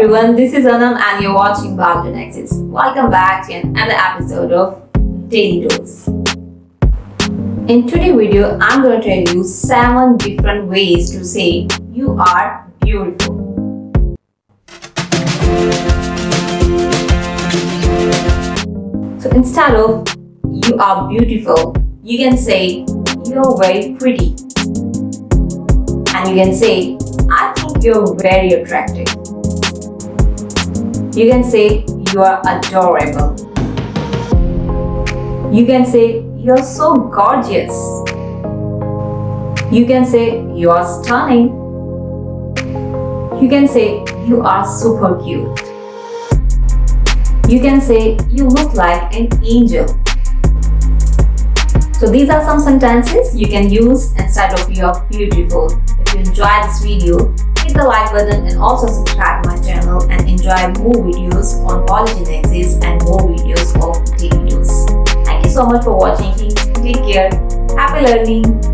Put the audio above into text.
everyone, this is Anam and you're watching BIOLOGY NEXUS. Welcome back to another episode of Daily Dose. In today's video, I'm going to tell you 7 different ways to say you are beautiful. So instead of you are beautiful, you can say you're very pretty. And you can say I think you're very attractive. You can say you are adorable. You can say you're so gorgeous. You can say you are stunning. You can say you are super cute. You can say you look like an angel. So these are some sentences you can use instead of you are beautiful. If you enjoyed this video, hit the like button and also subscribe to my channel and enjoy more videos on BIOLOGY NEXUS and more videos of daily dose. Thank you so much for watching. Take care. Happy learning.